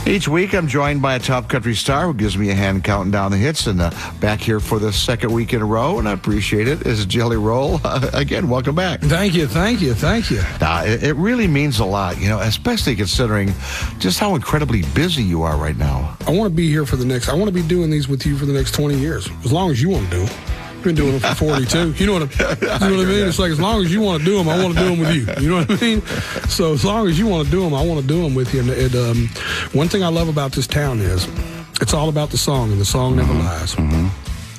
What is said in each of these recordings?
Each week, I'm joined by a top country star who gives me a hand counting down the hits. And back here for the second week in a row, and I appreciate it, is Jelly Roll. Again, welcome back. Thank you. It really means a lot, especially considering just how incredibly busy you are right now. I want to be here I want to be doing these with you for the next 20 years, as long as you want to do them. Been doing them for 42. You know what I mean? It's like, as long as you want to do them, I want to do them with you. You know what I mean? So as long as you want to do them, I want to do them with you. And one thing I love about this town is it's all about the song, and the song never lies. Mm-hmm.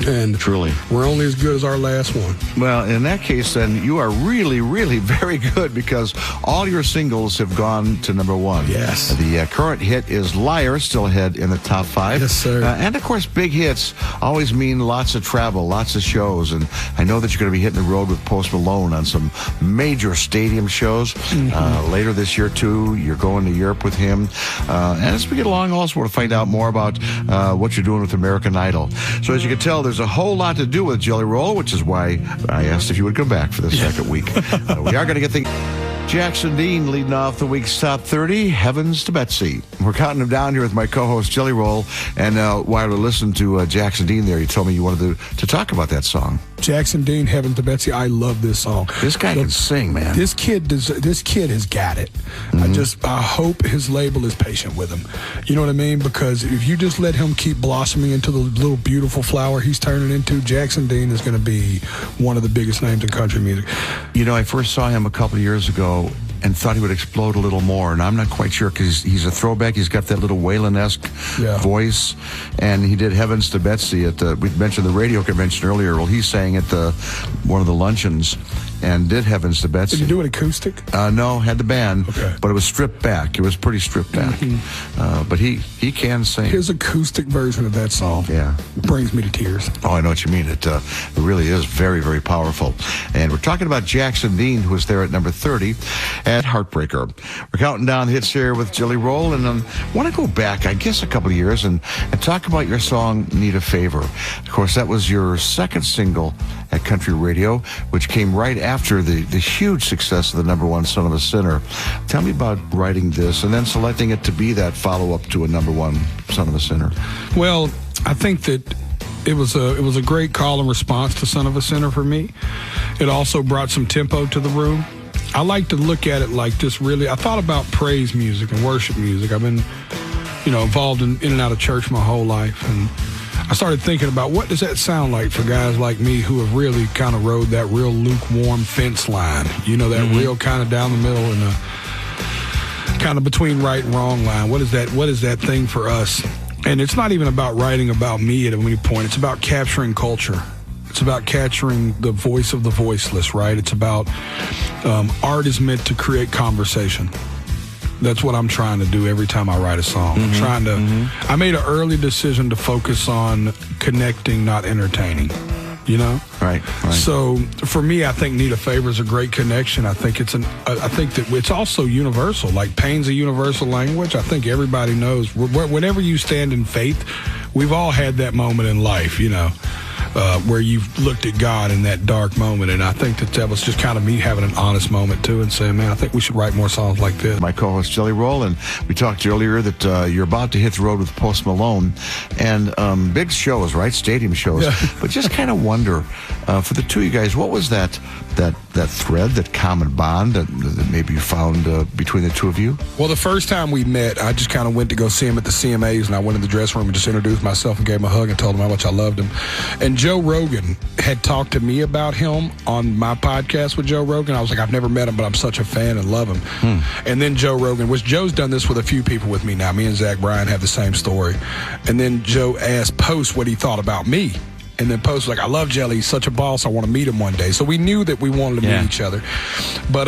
And truly, we're only as good as our last one. Well, in that case, then you are really, really very good, because all your singles have gone to number one. Yes. The current hit is Liar, still ahead in the top 5. Yes, sir. And of course, big hits always mean lots of travel, lots of shows. And I know that you're going to be hitting the road with Post Malone on some major stadium shows. Mm-hmm. Later this year, too, you're going to Europe with him. And as we get along, I also want to find out more about what you're doing with American Idol. So as you can tell, there's a whole lot to do with Jelly Roll, which is why I asked if you would come back for the second week. We are going to get the Jackson Dean leading off the week's top 30, Heavens to Betsy. We're counting them down here with my co-host Jelly Roll. And while we're listening to Jackson Dean there, you told me you wanted to talk about that song. Jackson Dean, Heavens to Betsy. I love this song. This guy can sing, man. This kid has got it. Mm-hmm. I hope his label is patient with him. You know what I mean? Because if you just let him keep blossoming into the little beautiful flower he's turning into, Jackson Dean is going to be one of the biggest names in country music. I first saw him a couple of years ago and thought he would explode a little more, and I'm not quite sure, because he's a throwback. He's got that little Waylon-esque voice, and he did Heavens to Betsy at we mentioned the radio convention earlier. Well, he sang at one of the luncheons and did Heavens to Betsy. Did you do it acoustic? No, had the band, okay, but it was stripped back. It was pretty stripped back. Mm-hmm. But he can sing. His acoustic version of that song brings me to tears. Oh, I know what you mean. It really is very, very powerful. And we're talking about Jackson Dean, who was there at number 30 at Heartbreaker. We're counting down hits here with Jelly Roll, and I want to go back, I guess, a couple of years and talk about your song, Need a Favor. Of course, that was your second single at country radio, which came right after the huge success of the number one Son of a Sinner. Tell me about writing this and then selecting it to be that follow-up to a number one Son of a Sinner. Well, I think that it was a great call and response to Son of a Sinner for me. It also brought some tempo to the room. I like to look at it like this, really. I thought about praise music and worship music. I've been, involved in and out of church my whole life, and I started thinking about what does that sound like for guys like me who have really kind of rode that real lukewarm fence line, that real kind of down the middle and kind of between right and wrong line. What is that thing for us? And it's not even about writing about me at any point. It's about capturing culture. It's about capturing the voice of the voiceless, right? It's about art is meant to create conversation. That's what I'm trying to do every time I write a song. Mm-hmm. I made an early decision to focus on connecting, not entertaining. Right. So for me, I think Need a Favor is a great connection. I think I think that it's also universal. Like pain's a universal language. I think everybody knows. Whenever you stand in faith, we've all had that moment in life, where you've looked at God in that dark moment. And I think that was just kind of me having an honest moment, too, and saying, man, I think we should write more songs like this. My co-host, Jelly Roll, and we talked earlier that you're about to hit the road with Post Malone. And big shows, right? Stadium shows. Yeah. But just kind of wonder, for the two of you guys, what was that thread, that common bond that maybe you found between the two of you? Well, the first time we met, I just kind of went to go see him at the CMAs, and I went in the dressing room and just introduced myself and gave him a hug and told him how much I loved him. And Joe Rogan had talked to me about him on my podcast with Joe Rogan. I was like, I've never met him, but I'm such a fan and love him. And then Joe Rogan, Joe's done this with a few people with me now. Me and Zach Bryan have the same story. And then Joe asked Post what he thought about me. And then Post was like, I love Jelly. He's such a boss. I want to meet him one day. So we knew that we wanted to meet each other. But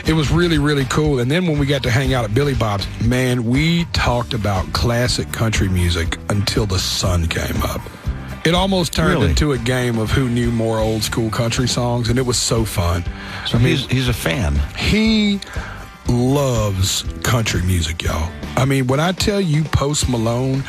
it was really, really cool. And then when we got to hang out at Billy Bob's, man, we talked about classic country music until the sun came up. It almost turned into a game of who knew more old school country songs, and it was so fun. So he's a fan. He loves country music, y'all. I mean, when I tell you Post Malone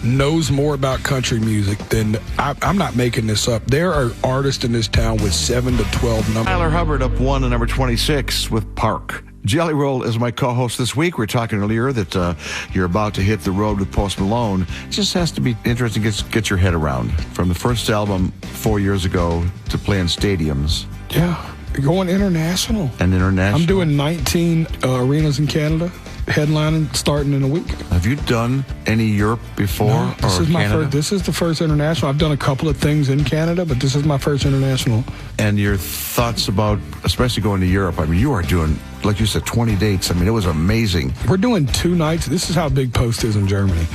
knows more about country music than I'm not making this up. There are artists in this town with 7 to 12 numbers. Tyler Hubbard up 1 to number 26 with Park. Jelly Roll is my co-host this week. We were talking earlier that you're about to hit the road with Post Malone. It just has to be interesting to get your head around. From the first album 4 years ago to playing stadiums. Yeah, going international. And international. I'm doing 19 arenas in Canada, headlining starting in a week. Have you done any Europe before? No, this is my first. This is the first international. I've done a couple of things in Canada, but this is my first international. And your thoughts about, especially going to Europe? I mean, you are doing, like you said, 20 dates. I mean, it was amazing. We're doing 2 nights. This is how big Post is in Germany.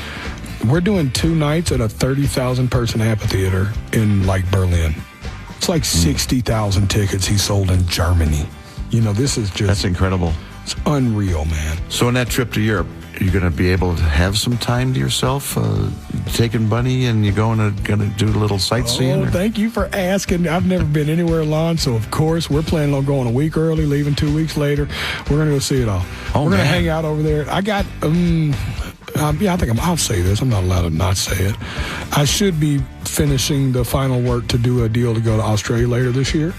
We're doing 2 nights at a 30,000 person amphitheater in like Berlin. It's like 60,000 tickets he sold in Germany. You know, this is just... That's incredible. It's unreal, man. So in that trip to Europe, you're going to be able to have some time to yourself, taking Bunny, and you're going to do a little sightseeing? Thank you for asking. I've never been anywhere alone, so of course we're planning on going a week early, leaving 2 weeks later. We're going to go see it all. We're going to hang out over there. I got... I'll say this. I'm not allowed to not say it. I should be finishing the final work to do a deal to go to Australia later this year.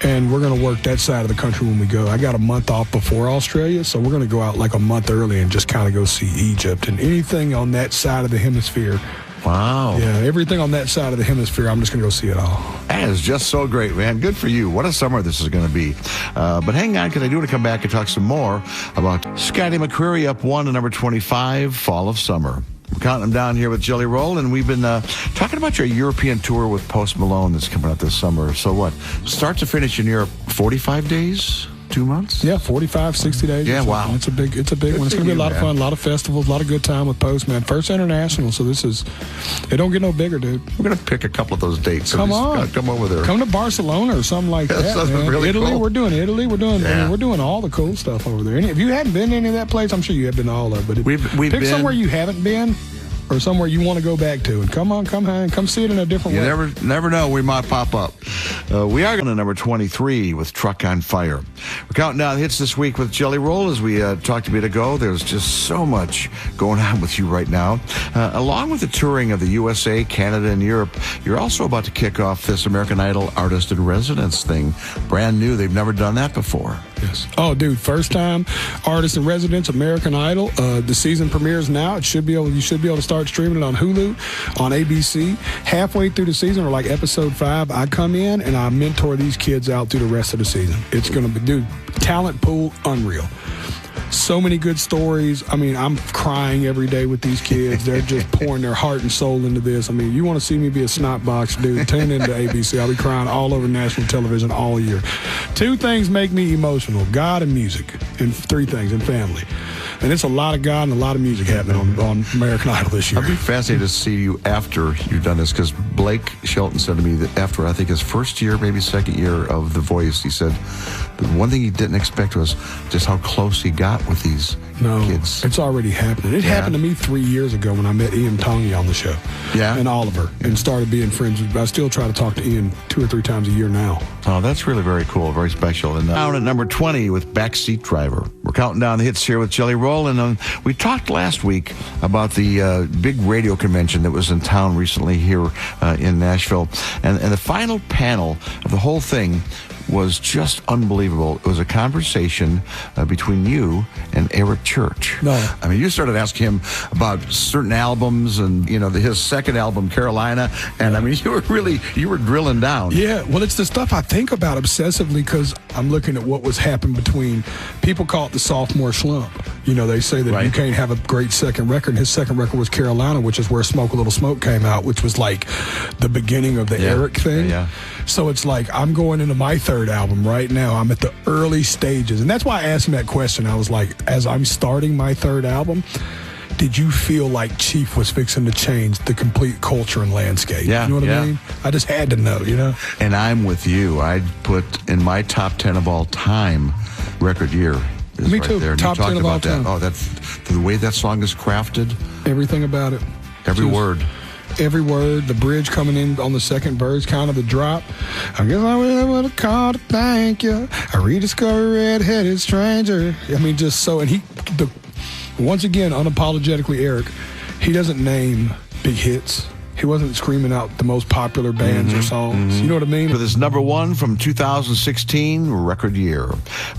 And we're going to work that side of the country when we go. I got a month off before Australia, so we're going to go out like a month early and just kind of go see Egypt and anything on that side of the hemisphere. Wow. Yeah, everything on that side of the hemisphere, I'm just going to go see it all. That is just so great, man. Good for you. What a summer this is going to be. But hang on, because I do want to come back and talk some more about Scotty McCreery up 1 to number 25, Fall of Summer. We're counting them down here with Jelly Roll, and we've been talking about your European tour with Post Malone that's coming out this summer. So what? Start to finish in Europe, 45 days? 2 months? Yeah, 45, 60 days. Yeah, wow. It's a big one. It's going to be a lot of fun, a lot of festivals, a lot of good time with Post, man. First international, so it don't get no bigger, dude. We're going to pick a couple of those dates. Come on. Come over there. Come to Barcelona or something like that, man. Really Italy, cool. We're doing Italy. We're doing all the cool stuff over there. And if you hadn't been to any of that place, I'm sure you have been to all of it. But we've pick been somewhere you haven't been or somewhere you want to go back to, and come see it in a different way. You never know. We might pop up. We are going to number 23 with Truck on Fire. We're counting down hits this week with Jelly Roll. As we talked a bit ago, there's just so much going on with you right now. Along with the touring of the USA, Canada, and Europe, you're also about to kick off this American Idol Artist in Residence thing. Brand new. They've never done that before. Yes. Oh, dude, first time Artist in Residence, American Idol. The season premieres now. You should be able to start streaming it on Hulu, on ABC. Halfway through the season, or like episode 5, I come in and I mentor these kids out through the rest of the season. It's going to be, dude, talent pool, unreal. So many good stories. I mean, I'm crying every day with these kids. They're just pouring their heart and soul into this. I mean, you want to see me be a snot box, dude, tune into ABC. I'll be crying all over national television all year. 2 things make me emotional: God and music, and 3 things, and family. And it's a lot of God and a lot of music happening on American Idol this year. I'd be fascinated to see you after you've done this, because Blake Shelton said to me that after, I think, his first year, maybe second year of The Voice, he said the one thing he didn't expect was just how close he got with these kids. It's already happening. It happened to me 3 years ago when I met Ian Tongi on the show. Yeah. And Oliver, and started being friends. I still try to talk to Ian 2 or 3 times a year now. Oh, that's really very cool, very special. And down at number 20 with Backseat Driver. We're counting down the hits here with Jelly Roll, and we talked last week about the big radio convention that was in town recently here in Nashville, and the final panel of the whole thing was just unbelievable. It was a conversation between you and Eric Church. No. I mean, you started asking him about certain albums and, his second album, Carolina, and I mean, you were drilling down. Yeah, well, it's the stuff I think about obsessively, because I'm looking at what was happening between, people call it the sophomore slump. They say that you can't have a great second record. And his second record was Carolina, which is where Smoke a Little Smoke came out, which was like the beginning of the Eric thing. Yeah. So it's like, I'm going into my third album right now. I'm at the early stages. And that's why I asked him that question. I was like, as I'm starting my third album, did you feel like Chief was fixing to change the complete culture and landscape? Yeah, you know what I mean? I just had to know, And I'm with you. I'd put in my top 10 of all time record year. Me too. There. Top 10 of all time. Oh, that's the way that song is crafted. Everything about it. Every word. Every word, the bridge coming in on the second verse, kind of the drop. I guess I really would have called to thank you. I rediscovered Red-Headed Stranger. I mean, just so, and once again, unapologetically Eric, he doesn't name big hits He wasn't screaming out the most popular bands or songs. You know what I mean? For this number one from 2016 record year.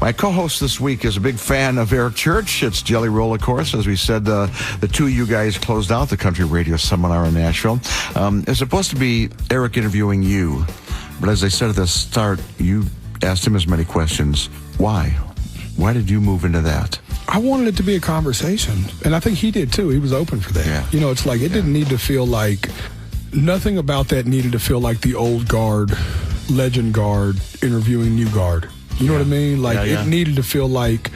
My co-host this week is a big fan of Eric Church. It's Jelly Roll, of course. As we said, the two of you guys closed out the Country Radio Seminar in Nashville. It's supposed to be Eric interviewing you, but as I said at the start, you asked him as many questions. Why? Why did you move into that? I wanted it to be a conversation, and I think he did too. He was open for that. Yeah. You know, it's like it didn't need to feel like, nothing about that needed to feel like the old guard, legend guard, interviewing new guard. You know what I mean? Like, it needed to feel like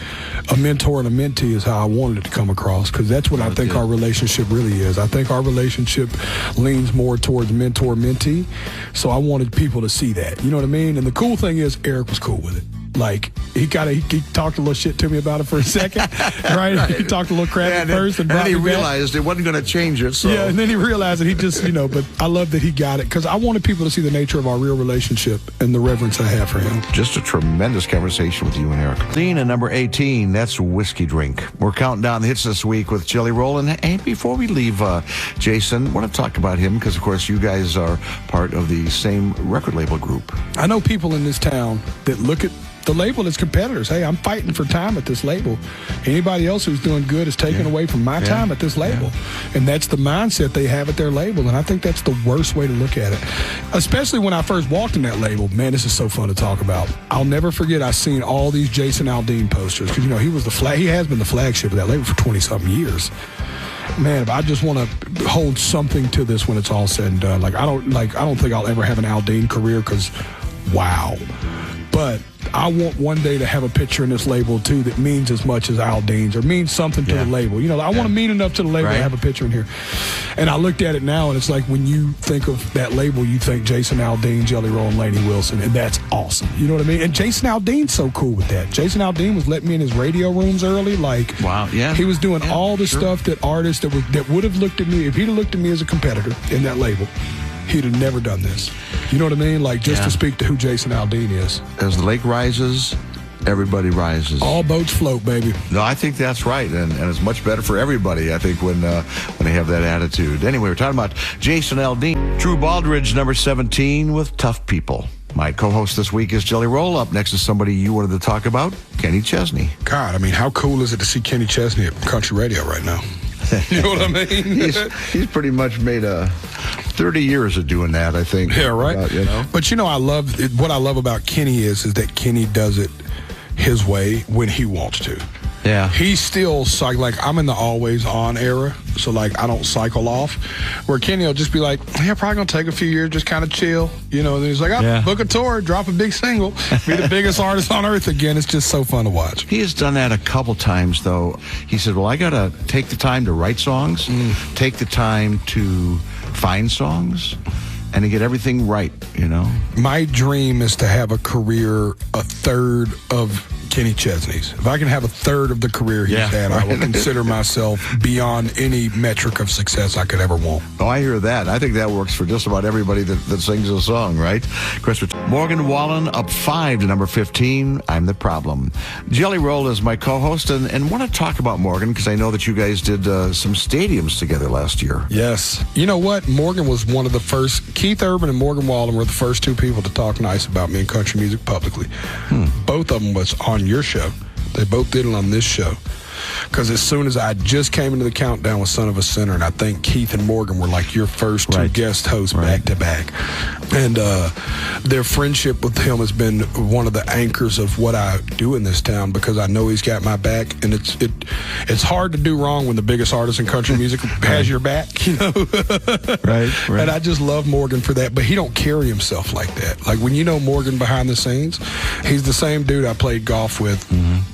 a mentor and a mentee is how I wanted it to come across, because that's what I think our relationship really is. I think our relationship leans more towards mentor-mentee, so I wanted people to see that. You know what I mean? And the cool thing is, Eric was cool with it. Like, he talked a little shit to me about it for a second, right? He talked a little crap at first. And then he realized it wasn't going to change it. So. Yeah, and then he realized that he just, but I love that he got it, because I wanted people to see the nature of our real relationship and the reverence I have for him. Just a tremendous conversation with you and Eric. Scene at number 18, that's Whiskey Drink. We're counting down the hits this week with Jelly Roll. And before we leave, Jason, I want to talk about him, because, of course, you guys are part of the same record label group. I know people in this town that look at the label as competitors. Hey, I'm fighting for time at this label. Anybody else who's doing good is taken away from my time at this label. And that's the mindset they have at their label. And I think that's the worst way to look at it. Especially when I first walked in that label. Man, this is so fun to talk about. I'll never forget, I seen all these Jason Aldean posters, because, he was he has been the flagship of that label for 20-something years. Man, I just want to hold something to this when it's all said and done. I don't think I'll ever have an Aldean career, because wow. But I want one day to have a picture in this label, too, that means as much as Aldean's, or means something to the label. I want to mean enough to the label to have a picture in here. And I looked at it now, and it's like, when you think of that label, you think Jason Aldean, Jelly Roll, and Lainey Wilson, and that's awesome. You know what I mean? And Jason Aldean's so cool with that. Jason Aldean was letting me in his radio rooms early. Wow, yeah. He was doing all the stuff that artists that would have looked at me, if he'd have looked at me as a competitor in that label, he'd have never done this. You know what I mean? To speak to who Jason Aldean is. As the lake rises, everybody rises. All boats float, baby. No, I think that's right, and it's much better for everybody, I think, when they have that attitude. Anyway, we're talking about Jason Aldean. Drew Baldridge, number 17, with Tough People. My co-host this week is Jelly Roll. Up next is somebody you wanted to talk about, Kenny Chesney. God, how cool is it to see Kenny Chesney at country radio right now? You know what I mean? he's pretty much made 30 years of doing that, I think. Yeah, right. But I love what I love about Kenny is that Kenny does it his way when he wants to. Yeah. He's still I'm in the always on era, so I don't cycle off. Where Kenny will just be like, yeah, probably gonna take a few years, just kind of chill, and then he's like, book a tour, drop a big single, be the biggest artist on earth again. It's just so fun to watch. He has done that a couple times, though. He said, well, I gotta take the time to write songs, take the time to find songs, and to get everything right, My dream is to have a career a third of Kenny Chesney's. If I can have a third of the career he's had, I will consider myself beyond any metric of success I could ever want. Oh, I hear that. I think that works for just about everybody that sings a song, right? Chris, Morgan Wallen up 5 to number 15, I'm the Problem. Jelly Roll is my co-host, and want to talk about Morgan, because I know that you guys did some stadiums together last year. Yes. You know what? Morgan was one of the first. Keith Urban and Morgan Wallen were the first two people to talk nice about me in country music publicly. Both of them was on your show. They both did it on this show. Because as soon as I just came into the countdown with Son of a Sinner, and I think Keith and Morgan were like your first two guest hosts back to back. And their friendship with him has been one of the anchors of what I do in this town, because I know he's got my back, and it's hard to do wrong when the biggest artist in country music has your back, Right. And I just love Morgan for that, but he don't carry himself like that. Like, when Morgan behind the scenes, he's the same dude I played golf with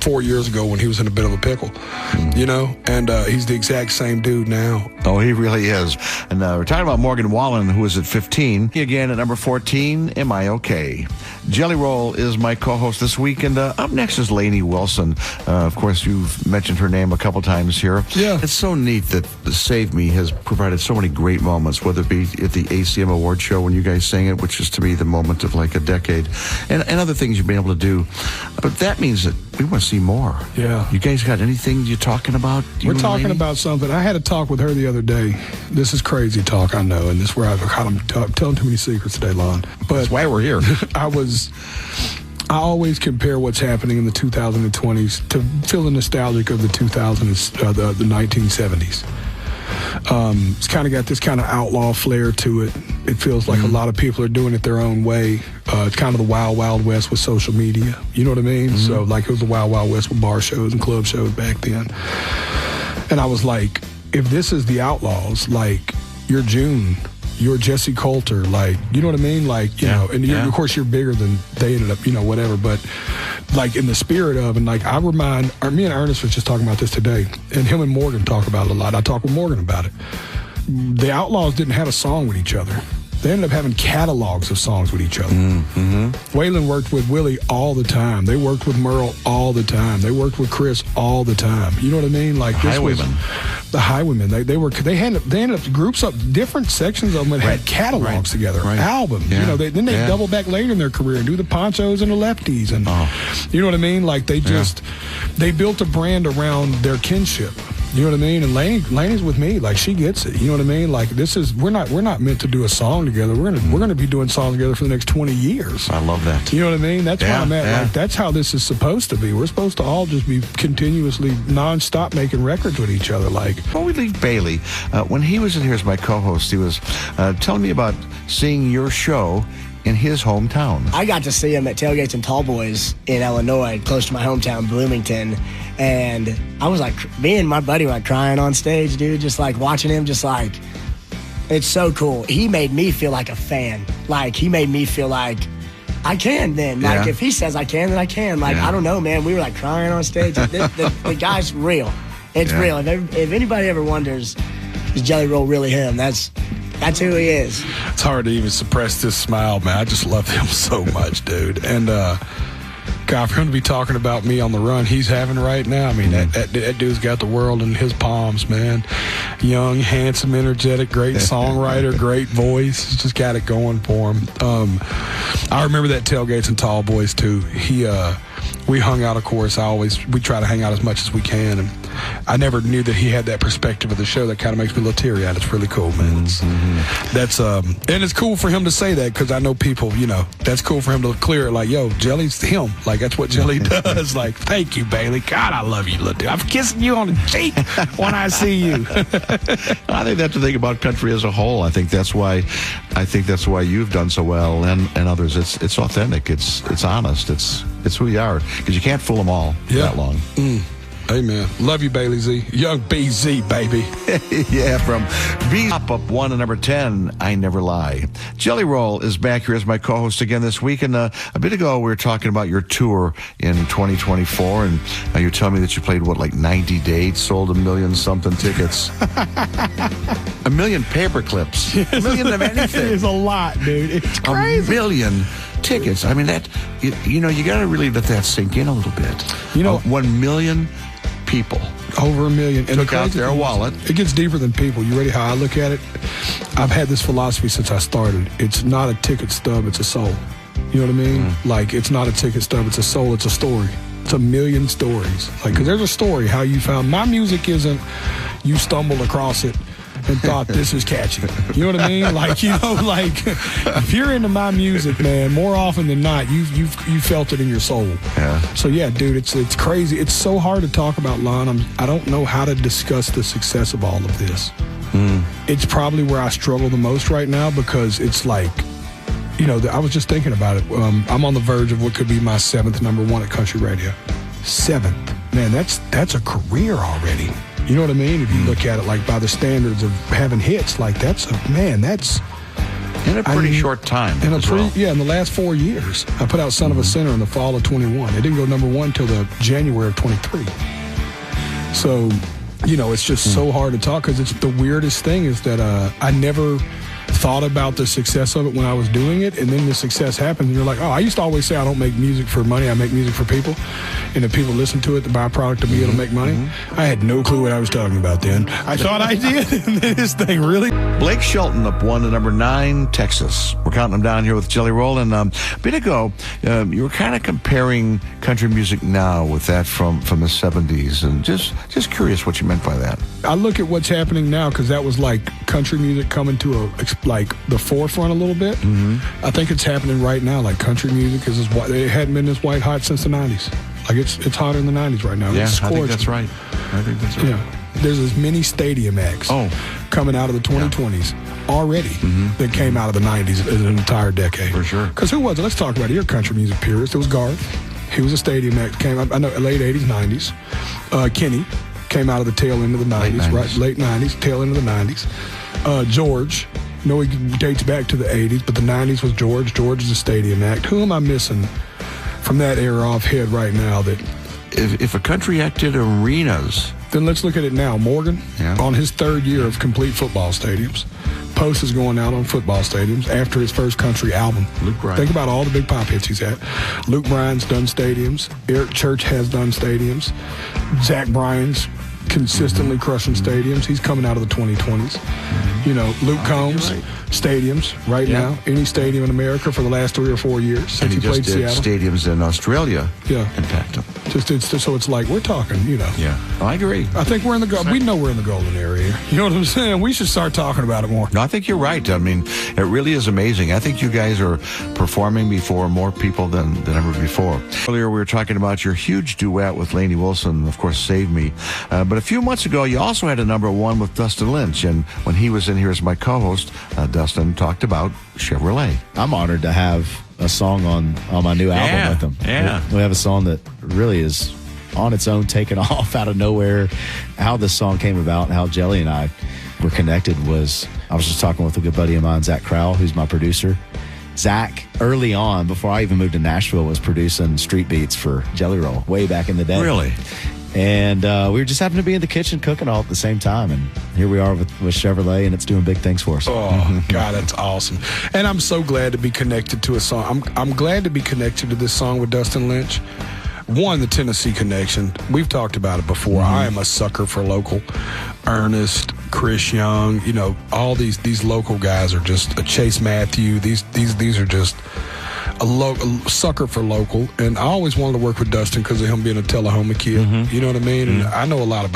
4 years ago when he was in a bit of a pickle. And he's the exact same dude now. Oh, he really is. And we're talking about Morgan Wallen, who is at 15. He again at number 14, Am I Okay? Jelly Roll is my co-host this week, and up next is Lainey Wilson. Of course, you've mentioned her name a couple times here. Yeah. It's so neat that Save Me has provided so many great moments, whether it be at the ACM Award show when you guys sang it, which is to me the moment of like a decade, and other things you've been able to do. But that means that we want to see more. Yeah. You guys got anything anything you're talking about? We're talking about something. I had a talk with her the other day. This is crazy talk, I know, and this is where I'm telling too many secrets today, Lon. But that's why we're here. I always compare what's happening in the 2020s to feeling nostalgic of the the 1970s. It's kind of got this kind of outlaw flair to it. It feels like a lot of people are doing it their own way. It's kind of the Wild Wild West with social media. You know what I mean? So like it was the Wild Wild West with bar shows and club shows back then. And I was like, if this is the Outlaws, like you're June, you're Jesse Coulter, like, you know what I mean? Like, you know, and of course you're bigger than they ended up, you know, whatever. But like in the spirit of, and like me and Ernest was just talking about this today, and him and Morgan talk about it a lot. I talk with Morgan about it. The Outlaws didn't have a song with each other. They ended up having catalogs of songs with each other. Waylon worked with Willie all the time. They worked with Merle all the time. They worked with Chris all the time. You know what I mean? Like this Highwaymen. The Highwaymen. They ended up groups up different sections of them and had catalogs together, albums. You know, then they double back later in their career and do the Ponchos and the Lefties, and you know what I mean? Like they built a brand around their kinship. You know what I mean? And Laney's with me. Like, she gets it. You know what I mean? Like, we're not meant to do a song together. We're gonna be doing songs together for the next 20 years. I love that. You know what I mean? That's why I'm at. Like, that's how this is supposed to be. We're supposed to all just be continuously nonstop making records with each other. Like, before we leave Bailey, when he was in here as my co-host, he was telling me about seeing your show in his hometown. I got to see him at Tailgates and Tallboys in Illinois, close to my hometown, Bloomington. And I was like, me and my buddy were like crying on stage, dude, just like watching him, just like, it's so cool. He made me feel like a fan. Like, he made me feel like I can then. Like, if he says I can, then I can. Like, I don't know, man. We were like crying on stage. The guy's real. It's real. If anybody ever wonders, is Jelly Roll really him? That's who he is. It's hard to even suppress this smile, man. I just love him so much, dude. And God, for him to be talking about me on the run he's having right now, I mean, that dude's got the world in his palms, man. Young, handsome, energetic, great songwriter, great voice. He's just got it going for him. I remember that Tailgates and Tallboys, too. We hung out, of course. We try to hang out as much as we can, and I never knew that he had that perspective of the show. That kind of makes me a little teary-eyed. It's really cool, man. That's and it's cool for him to say that, because I know people, you know, that's cool for him to clear it, like, yo, Jelly's him. Like, that's what Jelly does. Like, thank you, Bailey. God, I love you, little dude. I'm kissing you on the cheek when I see you. I think that's the thing about country as a whole. I think that's why you've done so well, and others. It's authentic. It's honest. It's who you are, because you can't fool them all that long. Amen. Love you, Bailey Z. Young BZ, baby. Yeah, from B up 1 and number 10, I Never Lie. Jelly Roll is back here as my co-host again this week, and a bit ago we were talking about your tour in 2024, and you're telling me that you played, like 90 dates, sold 1 million something tickets. 1 million paper clips. 1 million of anything. It is a lot, dude. It's crazy. 1 million tickets. I mean, that, you got to really let that sink in a little bit. 1 million people. Over 1 million. And took out their wallet. It gets deeper than people. You ready how I look at it? I've had this philosophy since I started. It's not a ticket stub, it's a soul. You know what I mean? Like, it's not a ticket stub, it's a soul, it's a story. It's 1 million stories. Like, because there's a story how you found my music. Isn't you stumbled across it and thought this is catchy. You know what I mean? Like, if you're into my music, man, more often than not, you felt it in your soul. Yeah. So yeah, dude, it's crazy. It's so hard to talk about, Lon. I don't know how to discuss the success of all of this. It's probably where I struggle the most right now, because it's like, I was just thinking about it. I'm on the verge of what could be my 7th number 1 at country radio. 7th. Man, that's a career already. You know what I mean? If you look at it like by the standards of having hits, like that's in a pretty short time. In the last 4 years. I put out Son of a Sinner in the fall of 21. It didn't go number 1 till the January of 23. So, it's just so hard to talk, because it's the weirdest thing is that I never thought about the success of it when I was doing it, and then the success happens, and you're like, oh, I used to always say I don't make music for money, I make music for people, and if people listen to it, the byproduct of me, it'll make money. I had no clue what I was talking about then. I thought I did, and then this thing really. Blake Shelton up 1 to number 9, Texas. We're counting them down here with Jelly Roll, and a bit ago, you were kind of comparing country music now with that from the 70s, and just curious what you meant by that. I look at what's happening now because that was like country music coming to the forefront a little bit. I think it's happening right now. Like country music it hadn't been this white hot since the 90s. Like it's hotter in the 90s right now. Yeah, it's I think that's right. Yeah, there's as many stadium acts coming out of the 2020s already that came out of the 90s in an entire decade. For sure. Because who was it? Let's talk about it. You're a country music purist. It was Garth. He was a stadium act. Came up, I know, late 80s, 90s. Kenny came out of the tail end of the 90s, right? Late 90s, tail end of the 90s. George, he dates back to the 80s, but the 90s was George. George is a stadium act. Who am I missing from that era offhead right now? That if a country act did arenas, then let's look at it now. Morgan, on his 3rd year of complete football stadiums. Post is going out on football stadiums after his first country album. Luke Bryan. Think about all the big pop hits he's had. Luke Bryan's done stadiums. Eric Church has done stadiums. Zach Bryan's consistently crushing stadiums. He's coming out of the 2020s. You know, Luke Combs, stadiums right now. Any stadium in America for the last 3 or 4 years since he played Seattle. Stadiums in Australia. Impact him. So it's like we're talking, Yeah, I agree. I think we're in the we know we're in the golden area. You know what I'm saying? We should start talking about it more. No, I think you're right. I mean, it really is amazing. I think you guys are performing before more people than ever before. Earlier, we were talking about your huge duet with Lainey Wilson, of course, Save Me. But a few months ago, you also had a number 1 with Dustin Lynch. And when he was in here as my co-host, Dustin talked about Chevrolet. I'm honored to have a song on my new album with him. Yeah. We have a song that really is on its own, taken off out of nowhere. How this song came about and how Jelly and I were connected was, I was just talking with a good buddy of mine, Zach Crowell, who's my producer. Zach, early on, before I even moved to Nashville, was producing street beats for Jelly Roll way back in the day. Really? And we were just happened to be in the kitchen cooking all at the same time. And here we are with Chevrolet, and it's doing big things for us. Oh, God, that's awesome. And I'm so glad to be connected to a song. I'm glad to be connected to this song with Dustin Lynch. One, the Tennessee connection. We've talked about it before. I am a sucker for local. Ernest, Chris Young, all these local guys are just Chase Matthew. These are just a sucker for local, and I always wanted to work with Dustin because of him being a Tullahoma kid. You know what I mean? And I know a little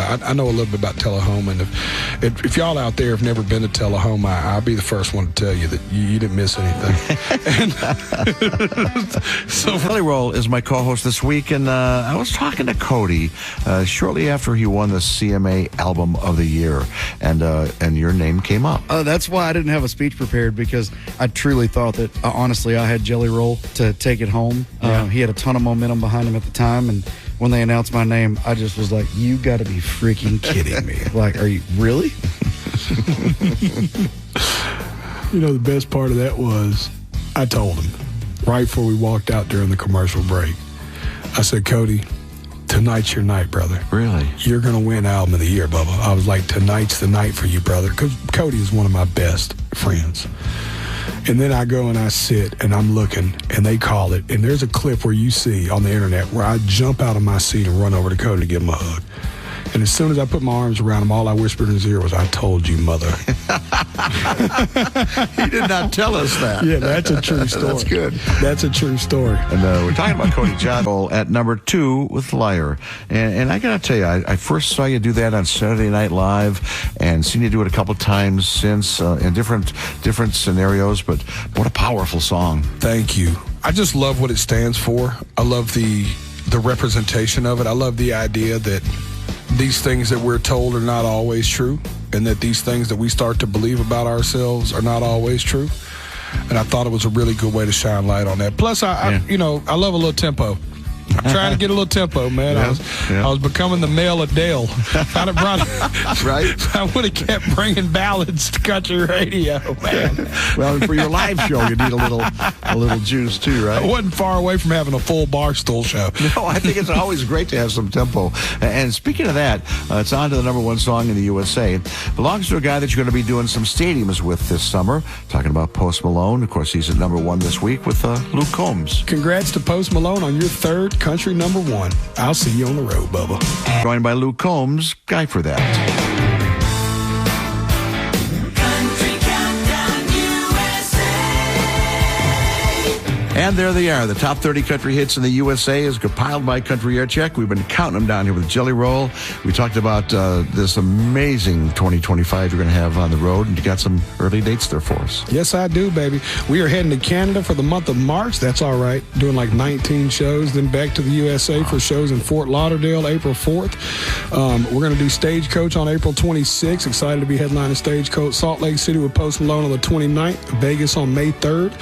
bit about Tullahoma, and if y'all out there have never been to Tullahoma, I'll be the first one to tell you that you didn't miss anything. So Jelly Roll is my co-host this week, and I was talking to Cody shortly after he won the CMA Album of the Year, and your name came up. That's why I didn't have a speech prepared, because I truly thought that, honestly, I had Jelly Roll to take it home. He had a ton of momentum behind him at the time, and when they announced my name, I just was like, you got to be freaking kidding me. Like, are you really? The best part of that was I told him right before we walked out during the commercial break, I said, Cody, tonight's your night, brother. Really? You're going to win Album of the Year, Bubba. I was like, tonight's the night for you, brother, because Cody is one of my best friends. And then I go and I sit and I'm looking and they call it. And there's a clip where you see on the internet where I jump out of my seat and run over to Cody to give him a hug. And as soon as I put my arms around him, all I whispered in his ear was, I told you, mother. He did not tell us that. Yeah, that's a true story. That's good. That's a true story. And we're talking about Cody Johnston at number 2 with Liar. And I got to tell you, I first saw you do that on Saturday Night Live and seen you do it a couple times since in different scenarios. But what a powerful song. Thank you. I just love what it stands for. I love the representation of it. I love the idea that these things that we're told are not always true, and that these things that we start to believe about ourselves are not always true. And I thought it was a really good way to shine light on that. Plus, I love a little tempo. Trying to get a little tempo, man. I was becoming the male Adele. If I'd have brought, Right. I would have kept bringing ballads to country radio, man. Well, and for your live show, you need a little juice too, right? I wasn't far away from having a full Barstool show. No, I think it's always great to have some tempo. And speaking of that, it's on to the number one song in the USA. It belongs to a guy that you're going to be doing some stadiums with this summer. Talking about Post Malone. Of course, he's at number one this week with Luke Combs. Congrats to Post Malone on your third country number one. I'll see you on the road, Bubba. Joined by Luke Combs, Guy for That. And there they are, the top 30 country hits in the USA is compiled by Country Air Check. We've been counting them down here with Jelly Roll. We talked about this amazing 2025 you're going to have on the road, and you got some early dates there for us. Yes, I do, baby. We are heading to Canada for the month of March. That's all right. Doing like 19 shows. Then back to the USA for shows in Fort Lauderdale, April 4th. We're going to do Stagecoach on April 26th. Excited to be headlining Stagecoach. Salt Lake City with Post Malone on the 29th. Vegas on May 3rd.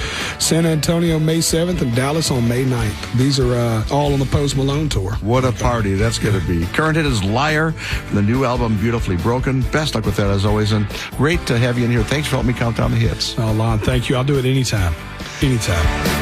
San Antonio May 7th, and Dallas on May 9th. These are all on the Post Malone tour. What a party that's going to be. Current hit is Liar, from the new album Beautifully Broken. Best luck with that as always, and great to have you in here. Thanks for helping me count down the hits. Oh, Lon, thank you. I'll do it anytime. Anytime.